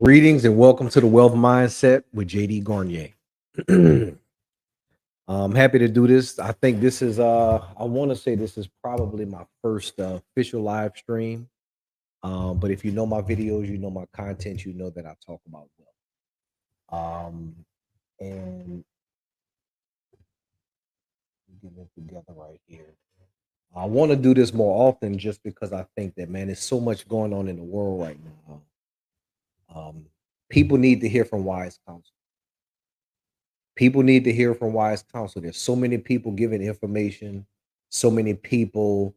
Greetings and welcome to the Wealth Mindset with JD Garnier. I'm happy to do this. I think this is I want to say this is probably my first official live stream. But if you know my videos, you know my content, you know that I talk about wealth. And get it together right here. I want to do this more often just because I think that man, there's so much going on in the world right now. Um, People need to hear from wise counsel. People need to hear from wise counsel. There's so many people giving information, so many people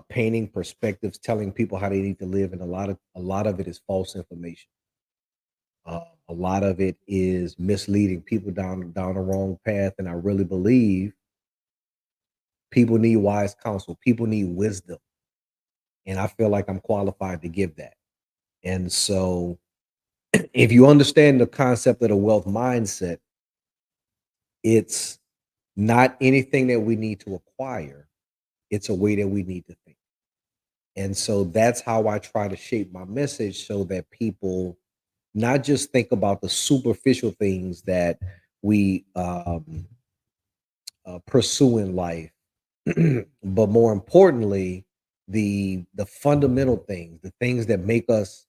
painting perspectives, telling people how they need to live, and a lot of it is false information. A lot of it is misleading people down the wrong path, and I really believe people need wise counsel. People need wisdom, and I feel like I'm qualified to give that. And so, if you understand the concept of the wealth mindset, it's not anything that we need to acquire. It's a way that we need to think. And so that's how I try to shape my message so that people not just think about the superficial things that we pursue in life, but more importantly, the fundamental things, the things that make us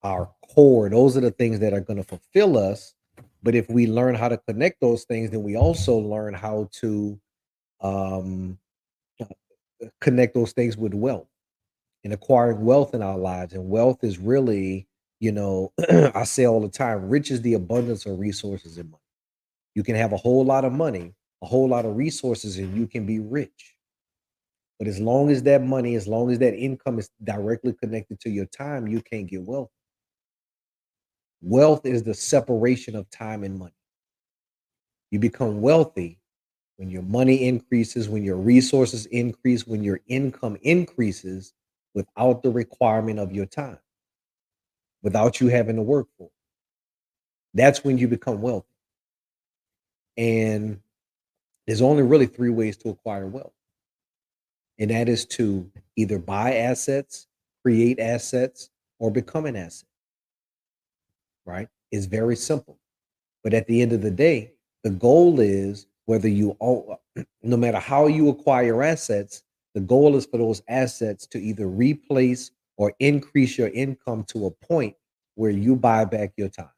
our core. Those are the things that are going to fulfill us. But if we learn how to connect those things, then we also learn how to um, connect those things with wealth and acquiring wealth in our lives. And wealth is really, I say all the time, rich is the abundance of resources and money. You can have a whole lot of money, a whole lot of resources, and you can be rich. But as long as that money, as long as that income is directly connected to your time, you can't get wealth. Wealth is the separation of time and money. You become wealthy when your money increases, when your resources increase, when your income increases without the requirement of your time, without you having to work for it. That's when you become wealthy. And there's only really three ways to acquire wealth, and that is to either buy assets, create assets, or become an asset, right? It's very simple. But at the end of the day, the goal is whether you own, no matter how you acquire assets, the goal is for those assets to either replace or increase your income to a point where you buy back your time.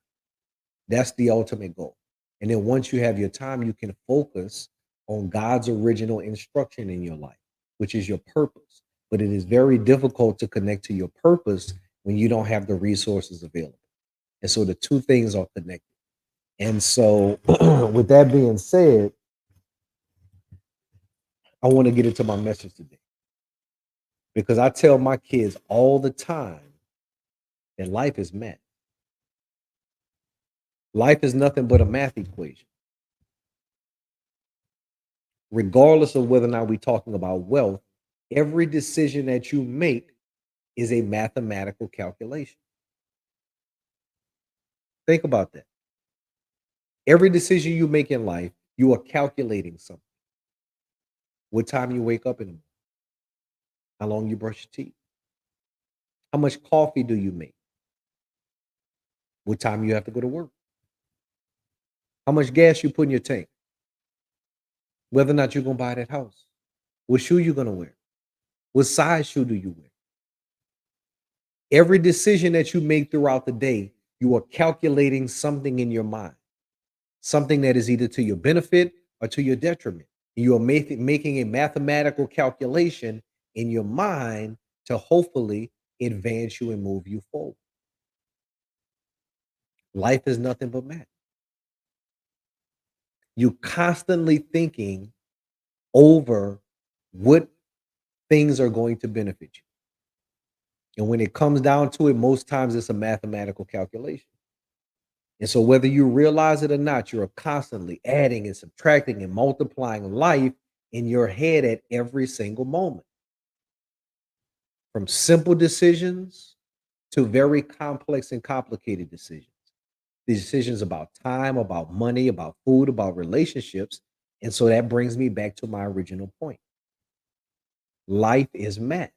That's the ultimate goal. And then once you have your time, you can focus on God's original instruction in your life, which is your purpose. But it is very difficult to connect to your purpose when you don't have the resources available. And so the two things are connected. And so, with that being said, I want to get into my message today because I tell my kids all the time that life is math. Life is nothing but a math equation, regardless of whether or not we're talking about wealth. Every decision that you make is a mathematical calculation. Think about that. Every decision you make in life, you are calculating something. What time you wake up in the morning, how long you brush your teeth, how much coffee do you make, what time you have to go to work, how much gas you put in your tank, whether or not you're gonna buy that house, what shoe you gonna wear, what size shoe do you wear. Every decision that you make throughout the day, you are calculating something in your mind, something that is either to your benefit or to your detriment. You are making a mathematical calculation in your mind to hopefully advance you and move you forward. Life is nothing but math. You constantly thinking over what things are going to benefit you. And when it comes down to it, most times it's a mathematical calculation. And so, whether you realize it or not, you're constantly adding and subtracting and multiplying life in your head at every single moment, from simple decisions to very complex and complicated decisions. Decisions about time, about money, about food, about relationships. And so that brings me back to my original point. Life is math.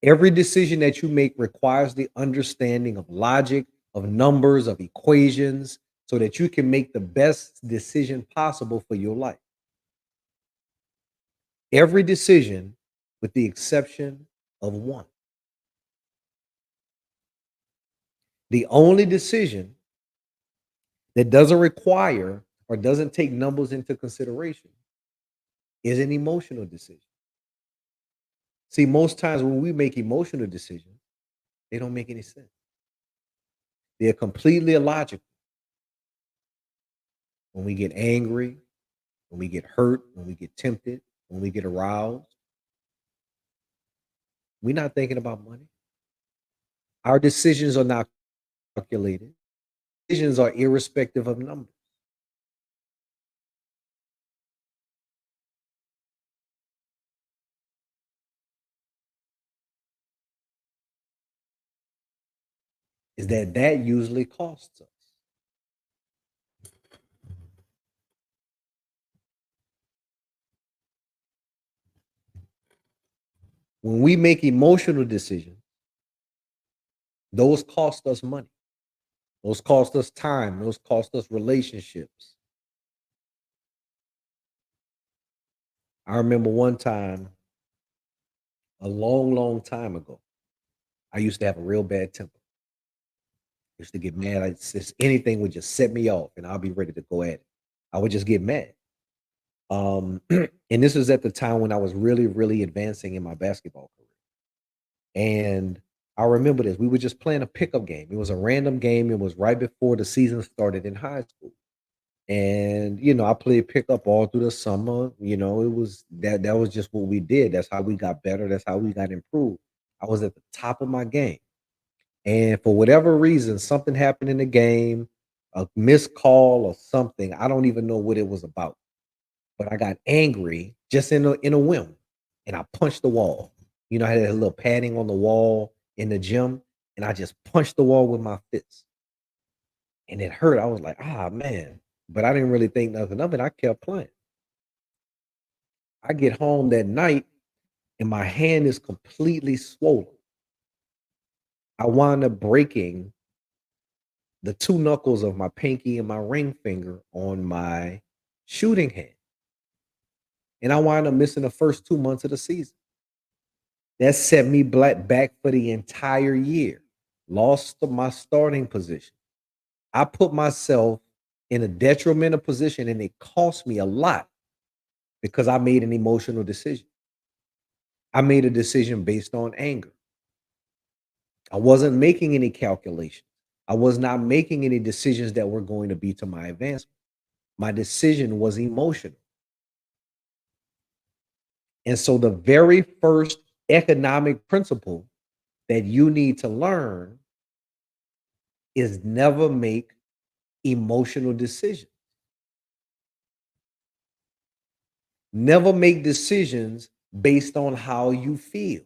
Every decision that you make requires the understanding of logic, of numbers, of equations, so that you can make the best decision possible for your life. Every decision, with the exception of one. The only decision that doesn't require or doesn't take numbers into consideration is an emotional decision. See, most times when we make emotional decisions, they don't make any sense. They're completely illogical. When we get angry, when we get hurt, when we get tempted, when we get aroused, we're not thinking about money. Our decisions are not calculated. Decisions are irrespective of numbers. Is that usually costs us. When we make emotional decisions, those cost us money. Those cost us time. Those cost us relationships. I remember one time, a long, long time ago, I used to have a real bad temper. I used to get mad. Just anything would just set me off, and I'll be ready to go at it. I would just get mad. And this was at the time when I was really, really advancing in my basketball career. And I remember this. We were just playing a pickup game. It was a random game. It was right before the season started in high school. And I played pickup all through the summer. It was that was just what we did. That's how we got better. That's how we got improved. I was at the top of my game. And for whatever reason, something happened in the game, a missed call or something. I don't even know what it was about. But I got angry just in a whim, and I punched the wall. I had a little padding on the wall in the gym, and I just punched the wall with my fist, and it hurt. I was like, "Ah, man," but I didn't really think nothing of it. I kept playing. I get home that night, and my hand is completely swollen. I wound up breaking the two knuckles of my pinky and my ring finger on my shooting hand, and I wound up missing the first 2 months of the season. That set me back for the entire year. Lost my starting position. I put myself in a detrimental position, and it cost me a lot because I made an emotional decision. I made a decision based on anger. I wasn't making any calculations. I was not making any decisions that were going to be to my advancement. My decision was emotional. And so the very first economic principle that you need to learn is never make emotional decisions. Never make decisions based on how you feel,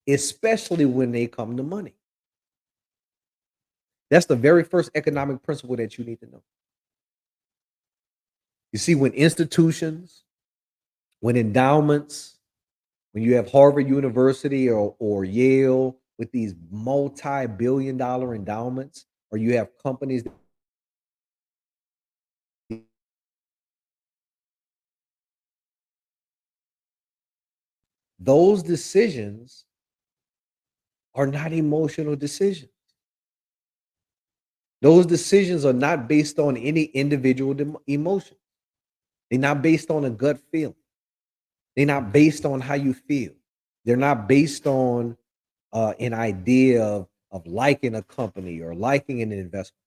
especially when they come to money. That's the very first economic principle that you need to know. You see, when institutions, when endowments, when you have Harvard University or Yale with these multi-billion dollar endowments, or you have companies, those decisions are not emotional decisions. Those decisions are not based on any individual emotion. They're not based on a gut feeling. They're not based on how you feel. They're not based on an idea of liking a company or liking an investment.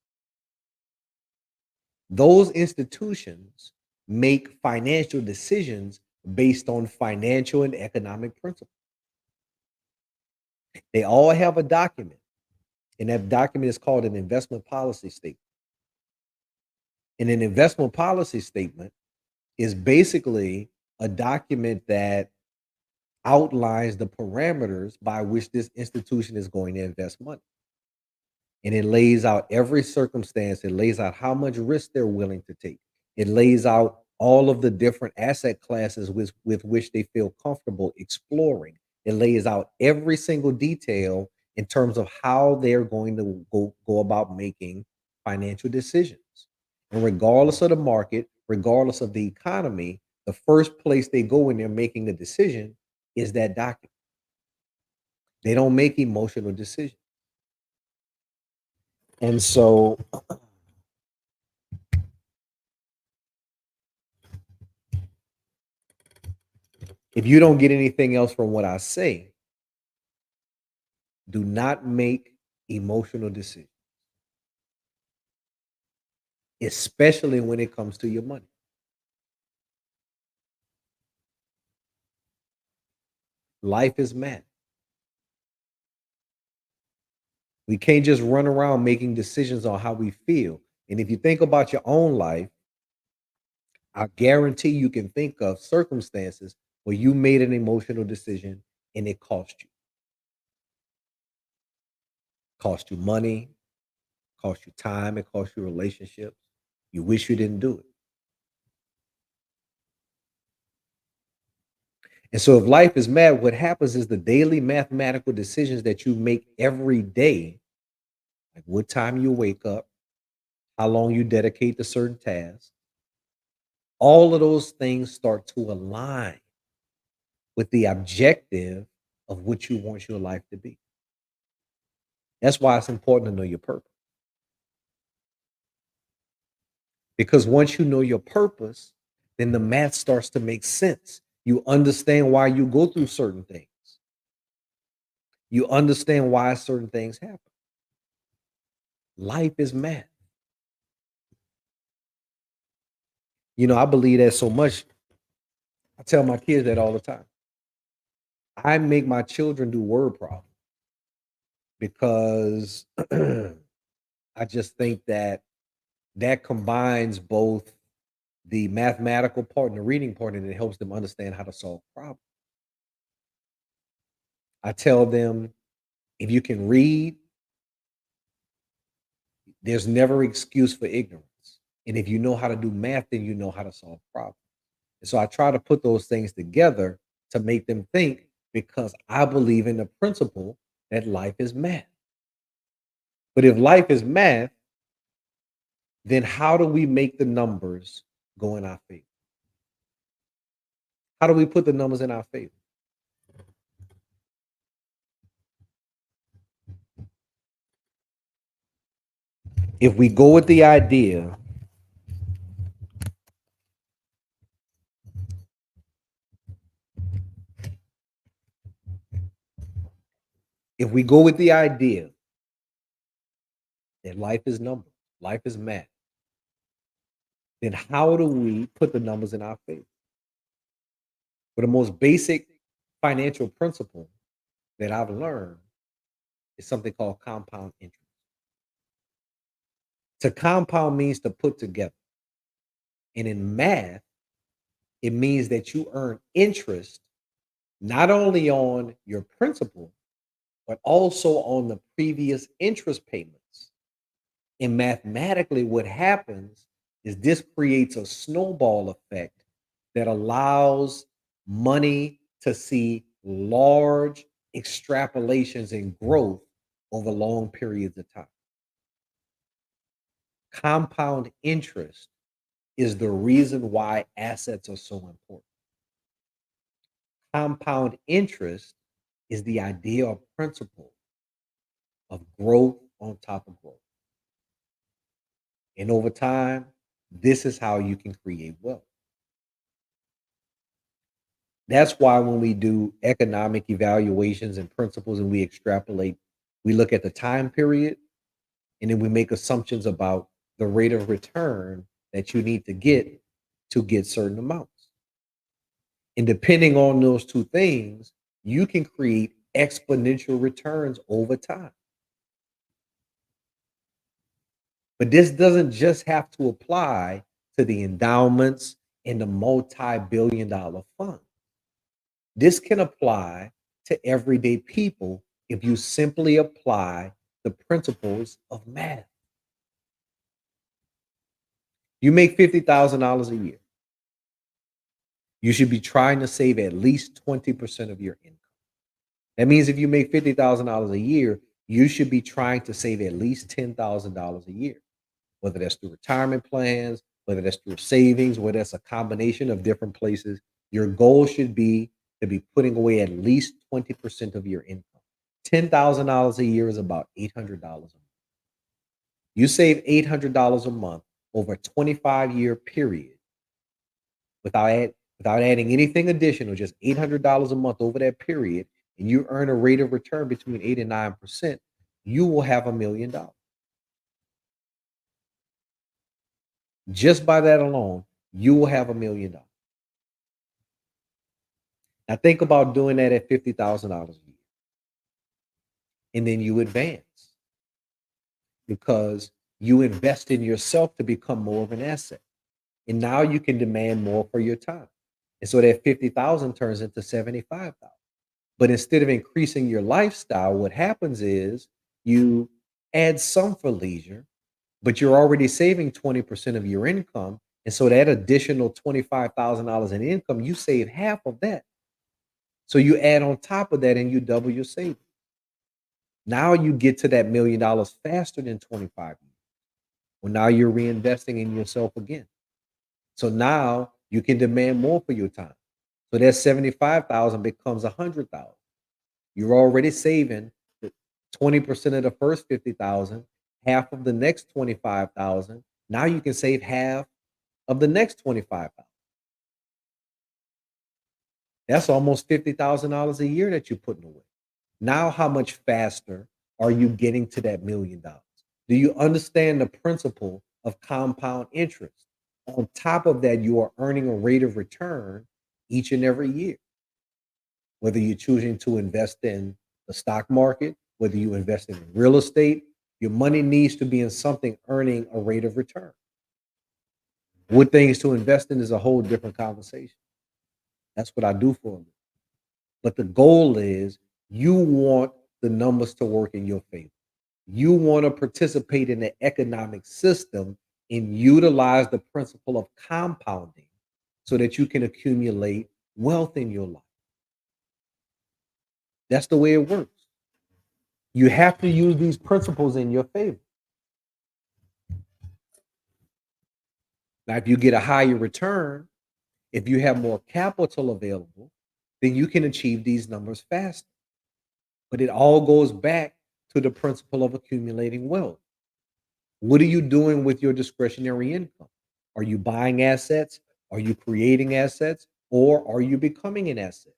Those institutions make financial decisions based on financial and economic principles. They all have a document, and that document is called an investment policy statement. And an investment policy statement is basically a document that outlines the parameters by which this institution is going to invest money. And it lays out every circumstance. It lays out how much risk they're willing to take. It lays out all of the different asset classes with which they feel comfortable exploring. It lays out every single detail in terms of how they're going to go about making financial decisions. And regardless of the market, regardless of the economy, the first place they go when they're making a decision is that document. They don't make emotional decisions. And so if you don't get anything else from what I say, do not make emotional decisions, especially when it comes to your money. Life is math. We can't just run around making decisions on how we feel. And if you think about your own life, I guarantee you can think of circumstances where you made an emotional decision and it cost you money, cost you time, it cost you relationships. You wish you didn't do it. And so if life is math, what happens is the daily mathematical decisions that you make every day, like what time you wake up, how long you dedicate to certain tasks, all of those things start to align with the objective of what you want your life to be. That's why it's important to know your purpose. Because once you know your purpose, then the math starts to make sense. You understand why you go through certain things. You understand why certain things happen. Life is math. I believe that so much. I tell my kids that all the time. I make my children do word problems because I just think that combines both the mathematical part and the reading part, and it helps them understand how to solve problems. I tell them if you can read, there's never excuse for ignorance. And if you know how to do math, then you know how to solve problems. And so I try to put those things together to make them think because I believe in the principle that life is math. But if life is math, then how do we make the numbers go in our favor? How do we put the numbers in our favor? If we go with the idea, if we go with the idea that life is numbers, life is math, then how do we put the numbers in our favor? But the most basic financial principle that I've learned is something called compound interest. To compound means to put together. And in math, it means that you earn interest not only on your principal, but also on the previous interest payments. And mathematically, what happens is this creates a snowball effect that allows money to see large extrapolations and growth over long periods of time. Compound interest is the reason why assets are so important. Compound interest is the idea or principle of growth on top of growth. And over time, this is how you can create wealth. That's why when we do economic evaluations and principles and we extrapolate, we look at the time period and then we make assumptions about the rate of return that you need to get certain amounts. And depending on those two things, you can create exponential returns over time. But this doesn't just have to apply to the endowments and the multi-billion dollar fund. This can apply to everyday people if you simply apply the principles of math. You make $50,000 a year. You should be trying to save at least 20% of your income. That means if you make $50,000 a year, you should be trying to save at least $10,000 a year, whether that's through retirement plans, whether that's through savings, whether that's a combination of different places. Your goal should be to be putting away at least 20% of your income. $10,000 a year is about $800 a month. You save $800 a month over a 25-year period without adding anything additional, just $800 a month over that period, and you earn a rate of return between 8 and 9%, you will have $1,000,000. Just by that alone, you will have $1,000,000. Now think about doing that at $50,000 a year, and then you advance because you invest in yourself to become more of an asset. And now you can demand more for your time. And so that 50,000 turns into 75,000. But instead of increasing your lifestyle, what happens is you add some for leisure, but you're already saving 20% of your income. And so that additional $25,000 in income, you save half of that. So you add on top of that and you double your savings. Now you get to that $1,000,000 faster than 25 years. Well, now you're reinvesting in yourself again. So now you can demand more for your time. So that 75,000 becomes 100,000. You're already saving the 20% of the first 50,000, half of the next 25,000. Now you can save half of the next 25,000. That's almost $50,000 a year that you're putting away. Now, how much faster are you getting to that $1,000,000? Do you understand the principle of compound interest? On top of that, you are earning a rate of return each and every year. Whether you're choosing to invest in the stock market, whether you invest in real estate, your money needs to be in something earning a rate of return. What things to invest in is a whole different conversation. That's what I do for them. But the goal is you want the numbers to work in your favor. You want to participate in the economic system and utilize the principle of compounding so that you can accumulate wealth in your life. That's the way it works. You have to use these principles in your favor. Now, if you get a higher return, if you have more capital available, then you can achieve these numbers faster. But it all goes back to the principle of accumulating wealth. What are you doing with your discretionary income? Are you buying assets? Are you creating assets? Or are you becoming an asset?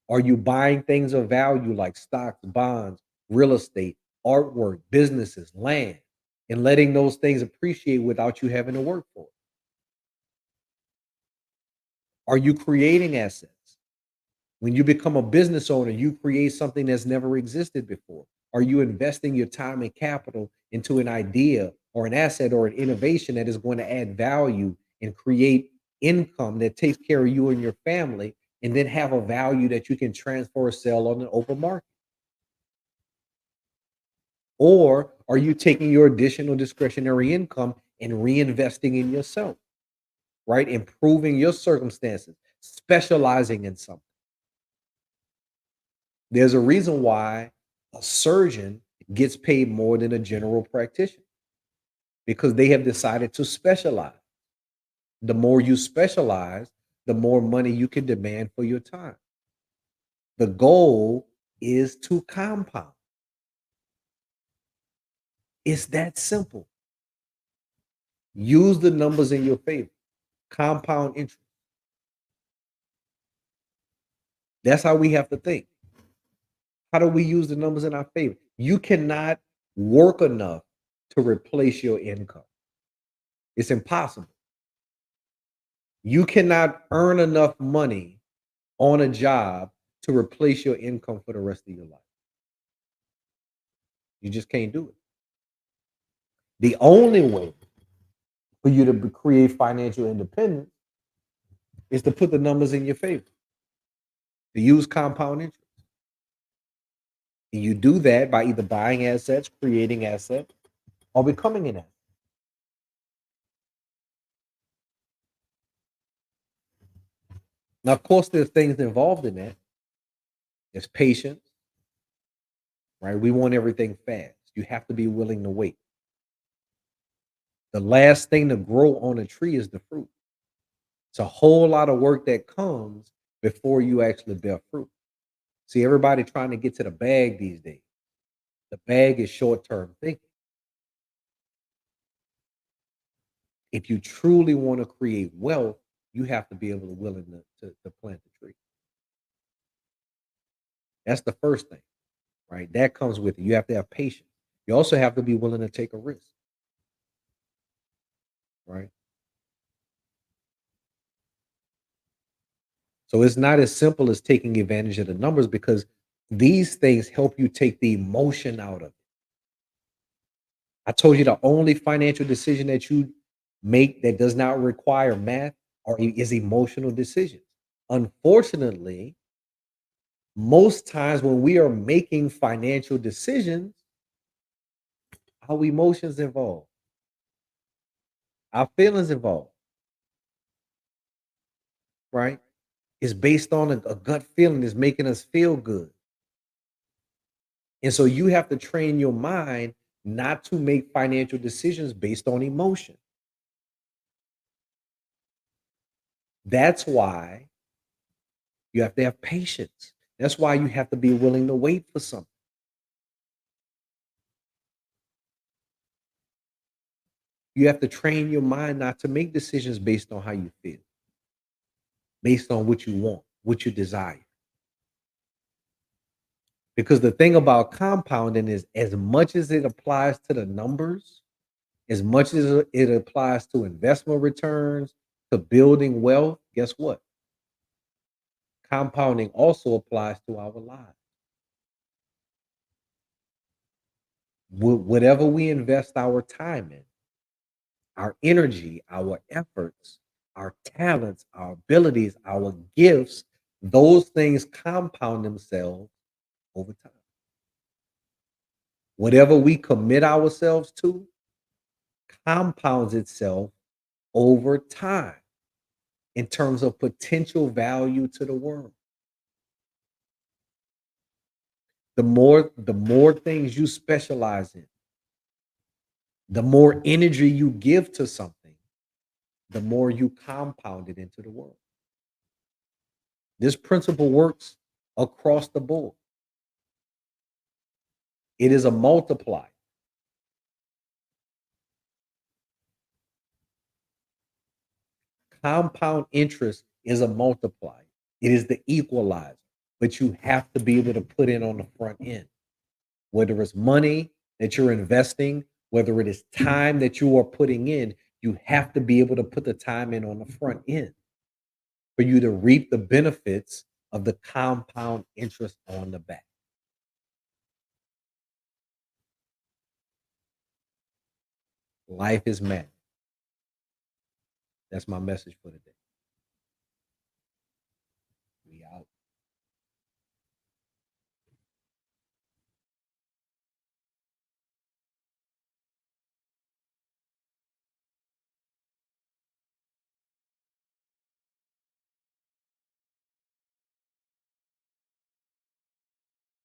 Are you buying things of value like stocks, bonds, real estate, artwork, businesses, land, and letting those things appreciate without you having to work for it? Are you creating assets? When you become a business owner, you create something that's never existed before. Are you investing your time and capital into an idea or an asset or an innovation that is going to add value and create income that takes care of you and your family and then have a value that you can transfer or sell on the open market? Or are you taking your additional discretionary income and reinvesting in yourself, right? Improving your circumstances, specializing in something. There's a reason why a surgeon gets paid more than a general practitioner because they have decided to specialize. The more you specialize, the more money you can demand for your time. The goal is to compound. It's that simple. Use the numbers in your favor. Compound interest. That's how we have to think. How do we use the numbers in our favor? You cannot work enough to replace your income. It's impossible. You cannot earn enough money on a job to replace your income for the rest of your life. You just can't do it. The only way for you to create financial independence is to put the numbers in your favor, to use compound interest. And you do that by either buying assets, creating assets, or becoming an asset. Now, of course, there's things involved in that. There's patience, right? We want everything fast. You have to be willing to wait. The last thing to grow on a tree is the fruit. It's a whole lot of work that comes before you actually bear fruit. See, everybody trying to get to the bag these days. The bag is short term thinking. If you truly want to create wealth, you have to be able to willing to plant the tree. That's the first thing, right? That comes with it. You have to have patience. You also have to be willing to take a risk, right? So it's not as simple as taking advantage of the numbers because these things help you take the emotion out of it. I told you the only financial decision that you make that does not require math is emotional decisions. Unfortunately, most times when we are making financial decisions, our emotions involved, our feelings involved, right? It's based on a gut feeling that's making us feel good. And so you have to train your mind not to make financial decisions based on emotion. That's why you have to have patience. That's why you have to be willing to wait for something. You have to train your mind not to make decisions based on how you feel, based on what you want, what you desire. Because the thing about compounding is as much as it applies to the numbers, as much as it applies to investment returns, to building wealth, guess what? Compounding also applies to our lives. Whatever we invest our time in, our energy, our efforts, our talents, our abilities, our gifts, those things compound themselves over time. Whatever we commit ourselves to compounds itself over time in terms of potential value to the world. The more things you specialize in, the more energy you give to something, the more you compound it into the world. This principle works across the board. It is a multiplier. Compound interest is a multiplier. It is the equalizer, but you have to be able to put in on the front end, whether it's money that you're investing, whether it is time that you are putting in, you have to be able to put the time in on the front end for you to reap the benefits of the compound interest on the back. Life is magic. That's my message for today.